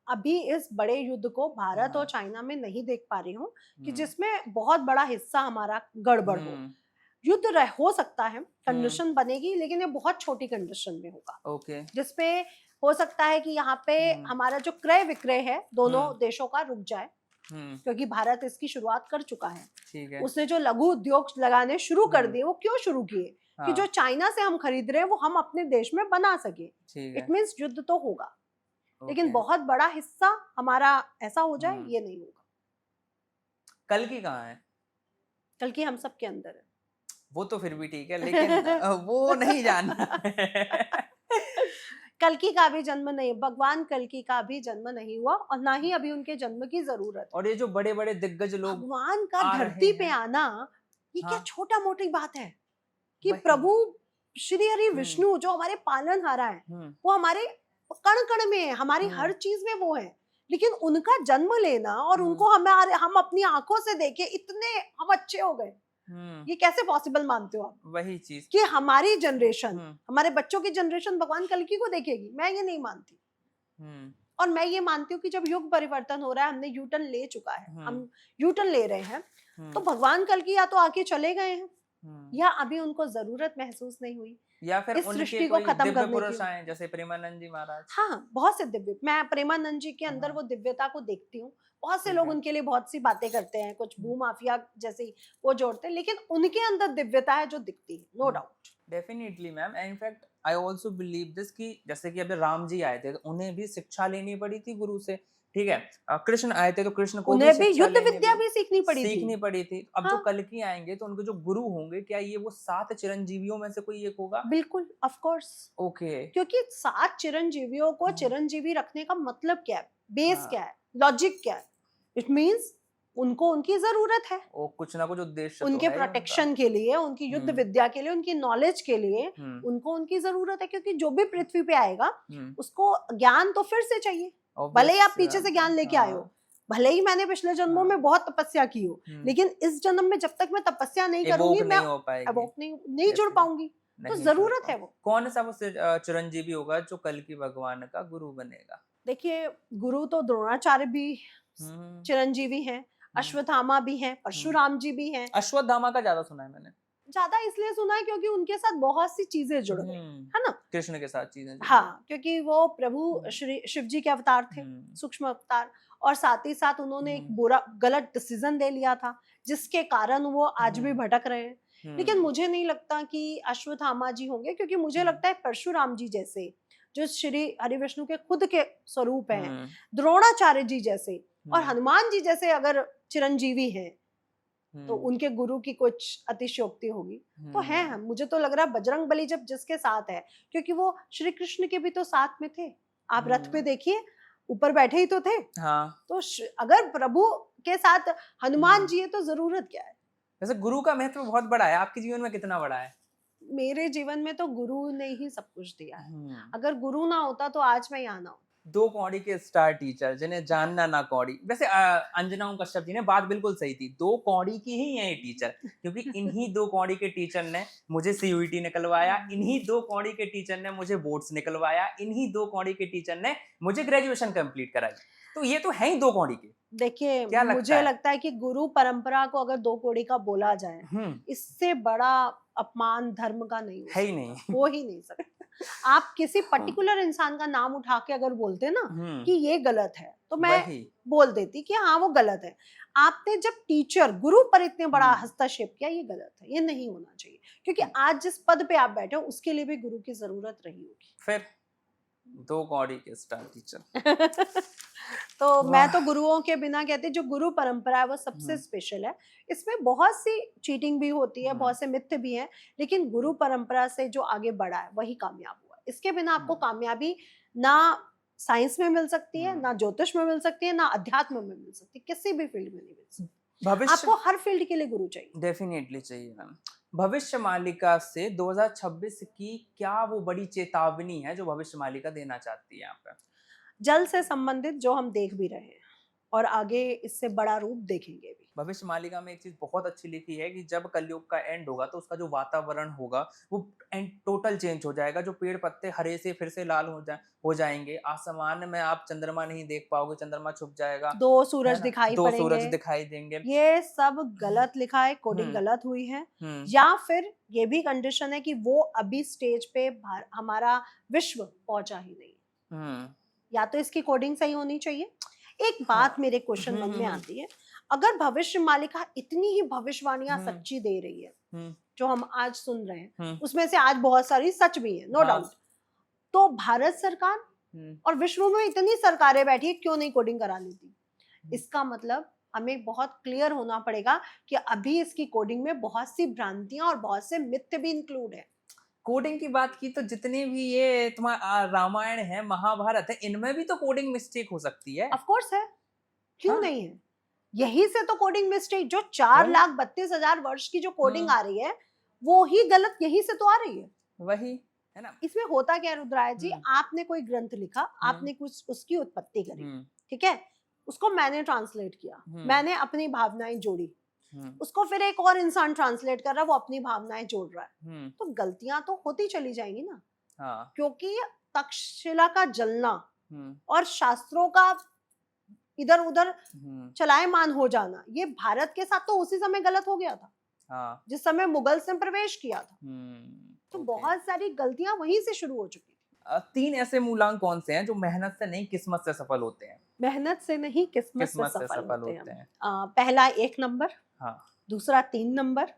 A: अभी इस बड़े युद्ध को भारत और चाइना में नहीं देख पा रही हूँ कि जिसमें बहुत बड़ा हिस्सा हमारा गड़बड़ हो। युद्ध हो सकता है, कंडीशन बनेगी, लेकिन ये बहुत छोटी कंडीशन में होगा। जिसपे हो सकता है कि यहाँ पे हमारा जो क्रय विक्रय है दोनों देशों का रुक जाए, क्योंकि भारत इसकी शुरुआत कर चुका है। उसने जो लघु उद्योग लगाने शुरू कर दिए, वो क्यों शुरू किए? कि जो चाइना से हम खरीद रहे हैं वो हम अपने देश में बना सके। इट मींस युद्ध तो होगा, लेकिन बहुत बड़ा हिस्सा हमारा ऐसा हो जाए ये नहीं होगा।
B: कल की कहाँ है?
A: कल की हम सब के अंदर है।
B: वो तो फिर भी ठीक है, लेकिन वो नहीं जानना है।
A: कल्कि का भी जन्म नहीं, भगवान कल्कि का भी जन्म नहीं हुआ और ना ही अभी उनके जन्म की जरूरत।
B: और ये जो बड़े बड़े दिग्गज लोग
A: भगवान का धरती पे आना ये क्या छोटा मोटी बात है कि प्रभु श्री हरि विष्णु जो हमारे पालनहारा है, वो हमारे कण कण में है, हमारी हर चीज में वो है। लेकिन उनका जन्म लेना और उनको हम अपनी आंखों से देखे इतने हम अच्छे हो गए, ये कैसे पॉसिबल मानते हो आप?
B: वही चीज
A: कि हमारी जनरेशन, हमारे बच्चों की जनरेशन भगवान कल्कि को देखेगी, मैं ये नहीं मानती। और मैं ये मानती हूँ कि जब युग परिवर्तन हो रहा है, हमने यू टर्न ले चुका है, हम यू टर्न ले रहे हैं, तो भगवान कल्कि या तो आके चले गए हैं या अभी उनको जरूरत महसूस नहीं हुई,
B: या फिर
A: इस सृष्टि को खत्म करने की।
B: आए जैसे प्रेमानंद जी महाराज।
A: हाँ, बहुत से दिव्य, मैं प्रेमानंद जी के अंदर वो दिव्यता को देखती हूँ। बहुत से लोग उनके लिए बहुत सी बातें करते हैं, कुछ भूमाफिया जैसे वो जोड़ते हैं, लेकिन उनके अंदर दिव्यता है जो दिखती है, no doubt.
B: Definitely ma'am. In fact I also believe this कि जैसे कि अभी राम जी आए थे तो उन्हें भी शिक्षा लेनी पड़ी थी गुरु से, ठीक है। कृष्ण आए थे तो कृष्ण को भी
A: उन्हें भी
B: शिक्षा
A: युद्ध
B: लेनी
A: विद्या भी सीखनी पड़ी थी।
B: सीखनी पड़ी थी। अब जो
A: हाँ,
B: कल्कि आएंगे तो उनके जो गुरु होंगे, क्या ये वो 7 चिरंजीवियों में से कोई एक होगा?
A: बिल्कुल, ऑफ कोर्स।
B: ओके।
A: क्योंकि 7 चिरंजीवियों को
B: हाँ,
A: चिरंजीवी रखने का मतलब क्या है? बेस क्या
B: हाँ,
A: है? लॉजिक क्या है? इट मीन्स उनको उनकी ज़रूरत है।
B: वो कुछ ना कुछ उद्देश्य तो
A: उनके
B: है ही उनका।
A: प्रोटेक्शन के लिए, उनकी युद्ध
B: हुँ,
A: विद्या के लिए, उनकी नॉलेज के लिए,
B: हुँ,
A: उनको उनकी ज़रूरत है, क्योंकि जो भी पृथ्वी पे आएगा,
B: हुँ,
A: उसको ज्ञान तो फिर से चाहिए। भले
B: ऑब्वियस
A: ही आप
B: सी
A: पीछे
B: बात
A: से
B: है।
A: ज्ञान लेके आए हो,
B: हाँ,
A: भले ही मैंने पिछले जन्मों
B: हाँ,
A: में बहुत तपस्या की हो,
B: हुँ,
A: लेकिन इस जन्म में जब तक मैं तपस्या नहीं करूँगी,
B: इवोक
A: मैं
B: नहीं हो पाएगी,
A: एवोक नहीं जुड़
B: डेफिनिट
A: पाऊँगी। तो
B: नहीं जुड़
A: ज़रूरत
B: पाओ।
A: है वो।
B: कौन-सा वो चिरंजीवी होगा जो कल्कि भगवान का गुरु बनेगा?
A: देखिए, गुरु तो द्रोणाचार्य भी
B: हुँ,
A: चिरंजीवी हैं,
B: हुँ,
A: अश्वत्थामा भी हैं,
B: हुँ।
A: परशुराम जी भी हैं।
B: अश्वत्थामा का ज़्यादा सुना है मैंने।
A: ज़्यादा इसलिए सुना है क्योंकि उनके साथ बहुत सी चीज़ें जुड़ गई,
B: हुँ,
A: है ना?
B: कृष्ण के साथ चीज़ें जुड़ गई।
A: हाँ, क्योंकि वो प्रभु
B: हुँ,
A: श्री शिव जी के अवतार थे,
B: हुँ,
A: सूक्ष्म अवतार, और साथ ही साथ उन्होंने एक
B: हुँ,
A: बुरा गलत डिसीज़न ले लिया था, जिसके कारण वो आज भी
B: हुँ,
A: भटक रहे हैं। लेकिन
B: हुँ,
A: मुझे नहीं लगता कि अश्वत्थामा जी होंगे, क्योंकि मुझे
B: हुँ,
A: लगता है परशुराम जी जैसे, जो श्री हरिविष्णु के खुद के स्वरूप हैं,
B: हुँ,
A: द्रोणाचार्य जी जैसे और
B: हुँ,
A: हनुमान जी जैसे अगर चिरंजीवी हैं, तो
B: हुँ,
A: उनके गुरु की कुछ अतिशयोक्ति होगी। तो है,
B: हुँ,
A: मुझे तो लग रहा है बजरंग बली जब जिसके साथ है, क्योंकि वो श्री कृष्ण के भी तो साथ में थे। आप रथ पे
B: हुँ,
A: देखिए, ऊपर बैठे ही तो थे।
B: हाँ,
A: तो अगर प्रभु के साथ हनुमान
B: हुँ।
A: जी है तो ज़रूरत क्या है?
B: वैसे गुरु का महत्व बहुत बड़ा है, आपके जीवन में कितना बड़ा है?
A: मेरे जीवन में तो गुरु ने ही सब कुछ दिया है।
B: हुँ।
A: अगर गुरु ना होता तो आज मैं यहाँ ना होती।
B: 2 कौड़ी के स्टार टीचर जिन्हें जानना ना कौड़ी। वैसे अंजना ओम कश्यप जी ने बात बिल्कुल सही थी। 2 कौड़ी की ही हैं ये टीचर, क्योंकि इन्हीं 2 कौड़ी के टीचर ने मुझे सीयूईटी निकलवाया, इन्हीं 2 कौड़ी के टीचर ने मुझे बोर्ड्स निकलवाया, इन्हीं 2 कौड़ी के टीचर ने मुझे ग्रेजुएशन कंप्लीट कराई। तो ये तो हैं ही 2 कौड़ी के।
A: देखिए,
B: क्या लगता
A: मुझे
B: है?
A: लगता है कि गुरु परंपरा को अगर 2 कौड़ी का बोला जाए,
B: हुँ,
A: इससे बड़ा अपमान धर्म का नहीं हो
B: है ही
A: सकता,
B: नहीं।
A: हो ही नहीं सकता। आप किसी
B: हाँ,
A: पर्टिकुलर इंसान का नाम उठा के अगर बोलते ना
B: हुँ,
A: कि ये गलत है, तो मैं
B: वही।
A: बोल देती कि हाँ, वो गलत है। आपने जब टीचर, गुरु पर इतने बड़ा
B: हुँ,
A: हस्तक्षेप किया, ये गलत है, ये नहीं होना चाहिए। क्योंकि
B: हुँ,
A: आज जिस पद पे आप बैठे हो, उसके लिए भी गुरु की ज़रूरत रही होगी।
B: फिर 2 कौड़ी के स्टार टीचर।
A: तो मैं
B: वाह!
A: तो गुरुओं के बिना कहती, जो गुरु परंपरा है वो सबसे
B: हुँ,
A: स्पेशल है। इसमें बहुत सी चीटिंग भी होती है,
B: हुँ,
A: बहुत से मिथ्य भी हैं, लेकिन गुरु परंपरा से जो आगे बढ़ा है वही कामयाब हुआ। इसके बिना आपको
B: हुँ,
A: कामयाबी ना साइंस में मिल सकती है,
B: हुँ।
A: ना ज्योतिष में मिल सकती है, ना अध्यात्म में मिल सकती है, किसी भी फील्ड में नहीं मिल सकती।
B: भविष्य
A: आपको हर फील्ड के लिए गुरु चाहिए।
B: डेफिनेटली चाहिए मैम। भविष्य मालिका से 2026 की क्या वो बड़ी चेतावनी है जो भविष्य मालिका देना चाहती है यहाँ पे?
A: जल से संबंधित जो हम देख भी रहे हैं, और आगे इससे बड़ा रूप देखेंगे भी।
B: भविष्य मालिका में एक चीज बहुत अच्छी लिखी है कि जब कलयुग का एंड होगा तो उसका जो वातावरण होगा वो एंड टोटल चेंज हो जाएगा। जो पेड़ पत्ते हरे से फिर से लाल हो जाएंगे। आसमान में आप चंद्रमा नहीं देख पाओगे, चंद्रमा छुप जाएगा,
A: 2
B: है
A: सूरज
B: ना?
A: दिखाई
B: 2
A: पड़ेंगे।
B: सूरज दिखाई देंगे।
A: ये सब गलत लिखा है, कोडिंग
B: हम्म,
A: गलत हुई है,
B: हम्म,
A: या फिर ये भी कंडीशन है कि वो अभी स्टेज पे हमारा विश्व पहुंचा ही नहीं।
B: हम्म,
A: या तो इसकी कोडिंग सही होनी चाहिए। एक बात
B: हाँ,
A: मेरे क्वेश्चन मन में आती है, अगर भविष्य मालिका इतनी ही भविष्यवाणियां
B: हम्म,
A: सच्ची दे रही है
B: हम्म,
A: जो हम आज सुन रहे हैं,
B: हम्म,
A: उसमें से आज बहुत सारी सच भी है, नो
B: हाँ,
A: डाउट, तो भारत सरकार
B: हम्म,
A: और विश्व में इतनी सरकारें बैठी है, क्यों नहीं कोडिंग करा लेती?
B: हम्म।
A: इसका मतलब हमें बहुत क्लियर होना पड़ेगा कि अभी इसकी कोडिंग में बहुत सी भ्रांतियां और बहुत से मिथ्य भी इंक्लूड है।
B: कोडिंग की बात की तो जितने भी ये तुम्हारा रामायण है, महाभारत है, इनमें भी तो कोडिंग मिस्टेक हो सकती है।
A: ऑफ कोर्स है, क्यों
B: हाँ,
A: नहीं है? यही से तो कोडिंग मिस्टेक, जो 4,32,000 वर्ष की जो कोडिंग
B: हम्म,
A: आ रही है, वो ही गलत यही से तो आ रही है।
B: वही है ना।
A: इसमें होता क्या है रुद्राय जी,
B: हम्म,
A: आपने कोई ग्रंथ लिखा,
B: हम्म,
A: आपने कुछ उसकी उत्पत्ति करी,
B: हम्म,
A: ठीक है, उसको मैंने ट्रांसलेट किया,
B: हम्म,
A: मैंने अपनी भावनाएं जोड़ी,
B: हम्म,
A: उसको फिर एक और इंसान ट्रांसलेट कर रहा है, वो अपनी भावनाएं जोड़ रहा है,
B: हम्म,
A: तो गलतियां तो होती चली जाएंगी ना।
B: हाँ,
A: क्योंकि तक्षशिला का जलना
B: हम्म,
A: और शास्त्रों का इधर उधर
B: हम्म,
A: चलायमान हो जाना, ये भारत के साथ तो उसी समय गलत हो गया था
B: हाँ,
A: जिस समय मुगल्स ने प्रवेश किया था। तो
B: ओके।
A: बहुत सारी गलतियां वहीं से शुरू हो चुकी थी।
B: 3 ऐसे मूलांक कौन से हैं जो मेहनत से नहीं किस्मत से सफल होते हैं?
A: मेहनत से नहीं किस्मत से
B: किस्मत से
A: सफल
B: सफल
A: होते हैं
B: होते
A: हम।
B: हैं।
A: पहला 1 नंबर,
B: हाँ,
A: दूसरा 3 नंबर,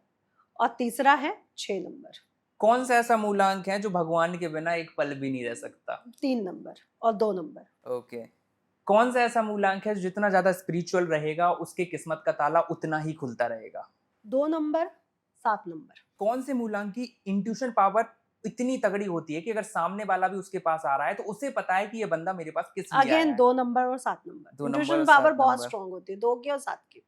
A: और तीसरा है 6 नंबर।
B: कौन सा ऐसा मूलांक है जो भगवान के बिना एक पल भी नहीं रह सकता?
A: 3 नंबर और 2 नंबर।
B: ओके। कौन सा ऐसा मूलांक है जो जितना ज्यादा स्पिरिचुअल रहेगा उसकी किस्मत का ताला उतना ही खुलता रहेगा?
A: 2 नंबर, 7 नंबर।
B: कौन से मूलांक की इंट्यूशन पावर इतनी तगड़ी होती है कि अगर सामने वाला भी उसके पास आ रहा है तो उसे पता है कि ये बंदा मेरे पास किस लिए आया
A: अगेन
B: है?
A: 2 नंबर और 7
B: 2
A: नंबर।
B: नंबर
A: इंट्यूशन
B: और
A: पावर
B: 7
A: बहुत
B: नंबर।
A: स्ट्रांग होती है, 2 की और 7 की।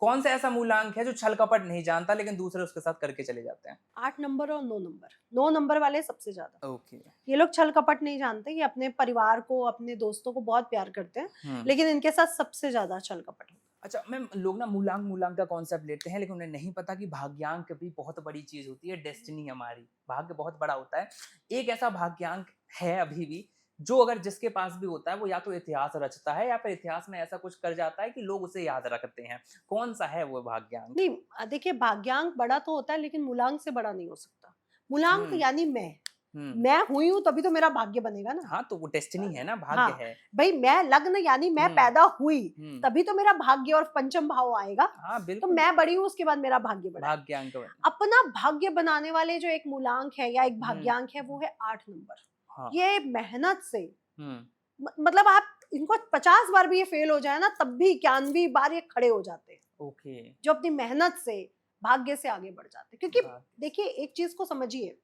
B: कौन सा ऐसा मूलांक है जो छल कपट नहीं जानता लेकिन दूसरे उसके साथ करके चले जाते हैं?
A: 8 नंबर और 9 नंबर। 9 नंबर वाले सबसे ज्यादा।
B: ओके।
A: ये लोग छल कपट नहीं जानते, ये अपने परिवार को, अपने दोस्तों को बहुत प्यार करते हैं, लेकिन इनके साथ सबसे ज्यादा छल कपट होता है।
B: अच्छा मैम, लोग ना मूलांक मूलांक का कॉन्सेप्ट लेते हैं लेकिन उन्हें नहीं पता कि भाग्यांक भी बहुत बड़ी चीज होती है। डेस्टिनी हमारी, भाग्य बहुत बड़ा होता है। एक ऐसा भाग्यांक है अभी भी जो अगर जिसके पास भी होता है वो या तो इतिहास रचता है या फिर इतिहास में ऐसा कुछ कर जाता है कि लोग उसे याद रखते हैं। कौन सा है वो भाग्यांक?
A: नहीं, देखिए भाग्यांक बड़ा तो होता है लेकिन मूलांक से बड़ा नहीं हो सकता। मूलांक यानी मैं हुई हूँ तभी तो मेरा भाग्य बनेगा ना।
B: हाँ, तो वो डेस्टिनी है ना, भाग्य
A: हाँ,
B: है।
A: भाई मैं लग्न यानी मैं पैदा हुई तभी तो मेरा भाग्य और पंचम भाव आएगा।
B: हाँ
A: तो
B: बिल्कुल।
A: मैं बड़ी हूँ उसके बाद मेरा भाग्य बढ़ा।
B: भाग्यांक
A: अपना भाग्य बनाने वाले जो एक मूलांक है या एक भाग्यांक है वो है 8 नंबर।
B: हाँ।
A: ये मेहनत से मतलब आप इनको 50 बार भी ये फेल हो जाए ना तब भी 91वीं बार ये खड़े हो जाते हैं।
B: ओके।
A: जो अपनी मेहनत से भाग्य से आगे बढ़ जाते हैं। क्योंकि देखिए एक चीज को समझिए,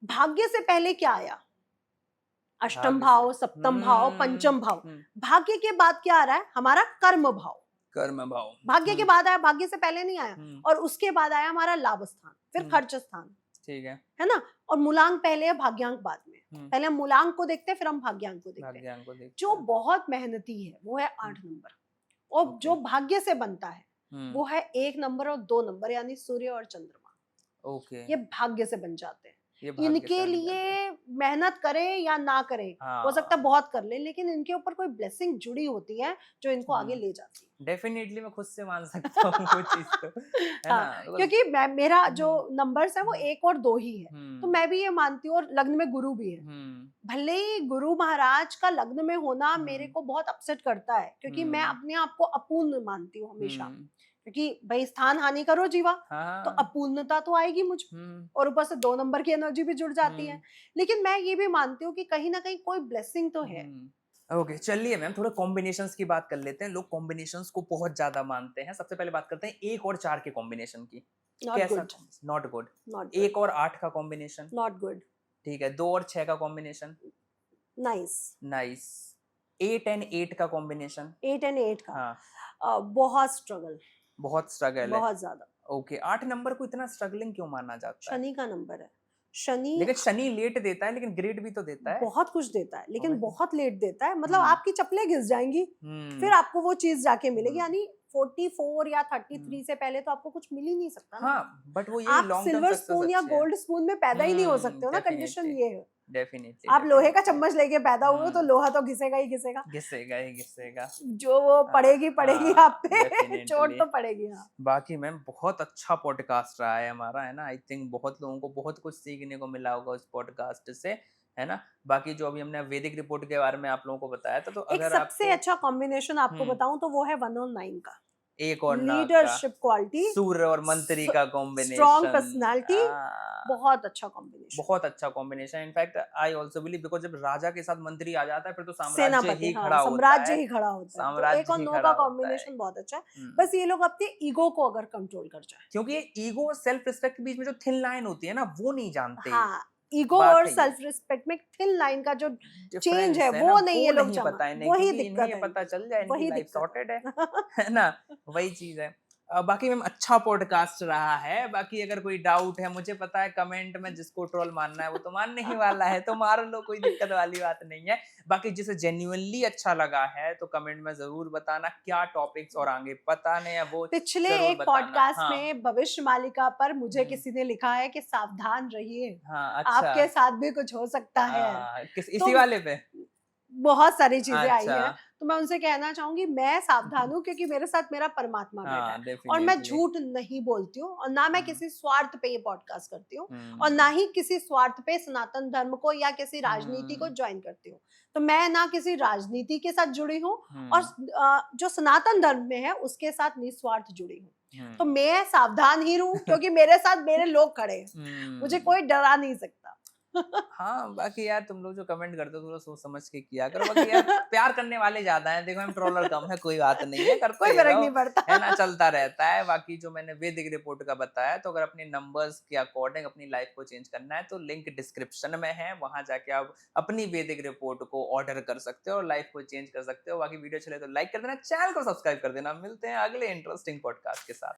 A: भाग्य से पहले क्या आया? अष्टम भाव, सप्तम भाव, पंचम भाव। भाग्य के बाद क्या आ रहा है? हमारा कर्म भाव।
B: कर्म भाव
A: भाग्य के बाद आया, भाग्य से पहले नहीं आया। और उसके बाद आया हमारा लाभ स्थान, फिर खर्च स्थान।
B: ठीक है
A: ना? और मूलांक पहले है, भाग्यांक बाद में। पहले हम मूलांक को देखते हैं, फिर हम भाग्यांक को देखते हैं। जो बहुत मेहनती है वो है 8 नंबर, और जो भाग्य से बनता है वो है 1 नंबर और 2 नंबर, यानी सूर्य और चंद्रमा।
B: ओके।
A: ये भाग्य से बन जाते हैं। इनके लिए मेहनत करे या ना करे, हो सकता है बहुत कर ले, लेकिन इनके ऊपर कोई ब्लेसिंग जुड़ी होती है जो इनको आगे ले जाती है।
B: डेफिनेटली मैं खुद से मान सकता हूँ वो चीज तो, है ना?
A: क्योंकि मेरा जो नंबर्स है वो 1 और 2 ही है, तो मैं भी ये मानती हूँ। और लग्न में गुरु भी है। भले ही गुरु महाराज का लग्न में होना मेरे को बहुत अपसेट करता है, क्योंकि मैं अपने आप को अपूर्ण मानती हूँ हमेशा। क्योंकि भाई स्थान हानि करो जीवा, तो अपूर्णता तो आएगी मुझ, और ऊपर से 2 नंबर की एनर्जी भी जुड़ जाती है। लेकिन मैं ये भी मानती हूँ कि कहीं ना कहीं कोई ब्लेसिंग तो है।
B: ओके, चलिए मैम थोड़ा कॉम्बिनेशंस की बात कर लेते हैं। लोग कॉम्बिनेशंस को बहुत ज्यादा मानते हैं। सबसे पहले बात करते हैं 1 और 4 के कॉम्बिनेशन की। कैसा? Not good. 1 और 8 का कॉम्बिनेशन
A: नॉट गुड।
B: ठीक है। 2 और 6 का कॉम्बिनेशन
A: नाइस।
B: 8 एंड 8 का कॉम्बिनेशन।
A: 8 एंड 8 का बहुत स्ट्रगल है, बहुत ज्यादा।
B: ओके, 8 नंबर को इतना स्ट्रगलिंग क्यों माना जाता है?
A: शनि का नंबर है। शनि,
B: लेकिन शनि लेट देता है लेकिन ग्रेड भी तो देता है।
A: बहुत कुछ देता है लेकिन बहुत लेट देता है। मतलब आपकी चप्पलें घिस जाएंगी, फिर आपको वो चीज जाके मिलेगी। यानी 44 या 33 से पहले तो आपको कुछ मिल ही नहीं सकता ना।
B: हाँ, बट वो
A: आप सिल्वर स्पून या गोल्ड स्पून में पैदा ही नहीं हो सकते हो ना। कंडीशन ये है।
B: डेफिनेटली
A: आप लोहे का चम्मच लेके पैदा हुए तो लोहा तो घिसेगा ही घिसेगा। जो वो पड़ेगी आप पे, चोट तो पड़ेगी। हाँ,
B: बाकी मैम बहुत अच्छा पॉडकास्ट रहा है हमारा, है ना? आई थिंक बहुत लोगों को बहुत कुछ सीखने को मिला होगा उस पॉडकास्ट से, है ना? बाकी जो अभी हमने वैदिक रिपोर्ट के बारे में आप लोगों को बताया था, तो
A: अगर एक सबसे अच्छा कॉम्बिनेशन आपको बताऊं तो वो है 1 और 9 का।
B: 1 और 9
A: लीडरशिप क्वालिटी,
B: सूर्य और मंत्री का कॉम्बिनेशन,
A: स्ट्रॉन्ग पर्सनालिटी, बहुत अच्छा combination.
B: In fact I also believe, because जब राजा के साथ मंत्री आ जाता है फिर तो
A: साम्राज्य ही खड़ा होता है। तो 1 और 9 का कॉम्बिनेशन बहुत अच्छा है। बस ये लोग अपने ईगो को अगर कंट्रोल कर जाए,
B: क्योंकि ये ईगो और सेल्फ रिस्पेक्ट के बीच में जो थिन लाइन होती है ना, वो नहीं जानते।
A: हाँ, ईगो और सेल्फ रिस्पेक्ट में थिन लाइन का जो चेंज है वो नहीं ये लोग
B: पता है।
A: वही दिक्कत है।
B: पता चल जाए इनकी लाइफ सॉर्टेड है ना? वही चीज है। बाकी मैम अच्छा पॉडकास्ट रहा है। बाकी अगर कोई डाउट है, मुझे पता है कमेंट में जिसको ट्रोल मानना है वो तो मानने ही वाला है, तो मार लो, कोई दिक्कत वाली बात नहीं है। बाकी जिसे जेन्युइनली अच्छा लगा है तो कमेंट में जरूर बताना क्या टॉपिक्स और आगे बताने हैं वो।
A: पिछले एक पॉडकास्ट में भविष्य मालिका पर मुझे किसी ने लिखा है कि सावधान रहिए, आपके साथ भी कुछ हो सकता है।
B: इसी वाले पे
A: बहुत सारी चीजें आई हैं, तो मैं उनसे कहना चाहूंगी मैं सावधान हूँ, क्योंकि मेरे साथ मेरा परमात्मा बैठा है और मैं झूठ नहीं बोलती हूँ, और ना मैं किसी स्वार्थ पे ये पॉडकास्ट करती हूँ, और ना ही किसी स्वार्थ पे सनातन धर्म को या किसी राजनीति को ज्वाइन करती हूँ। तो मैं ना किसी राजनीति के साथ जुड़ी हूँ और जो सनातन धर्म में है उसके साथ निस्वार्थ जुड़ी हूँ। तो मैं सावधान ही रहूं क्योंकि मेरे साथ मेरे लोग खड़े हैं, मुझे कोई डरा नहीं सकता।
B: हाँ, बाकी यार तुम लोग जो कमेंट करते हो थोड़ा सोच समझ के किया करो। बाकी यार प्यार करने वाले ज्यादा हैं, देखो हम ट्रोलर कम है, कोई बात नहीं है, करते
A: कोई
B: ही
A: फर्क
B: रहो,
A: नहीं पड़ता।
B: है ना, चलता रहता है। बाकी जो मैंने वैदिक रिपोर्ट का बताया, तो अगर अपने नंबर्स के अकॉर्डिंग अपनी लाइफ को चेंज करना है तो लिंक डिस्क्रिप्शन में है, वहां जाके आप अपनी वैदिक रिपोर्ट को ऑर्डर कर सकते हो और लाइफ को चेंज कर सकते हो। बाकी वीडियो चले तो लाइक कर देना, चैनल को सब्सक्राइब कर देना। मिलते हैं अगले इंटरेस्टिंग पॉडकास्ट के साथ।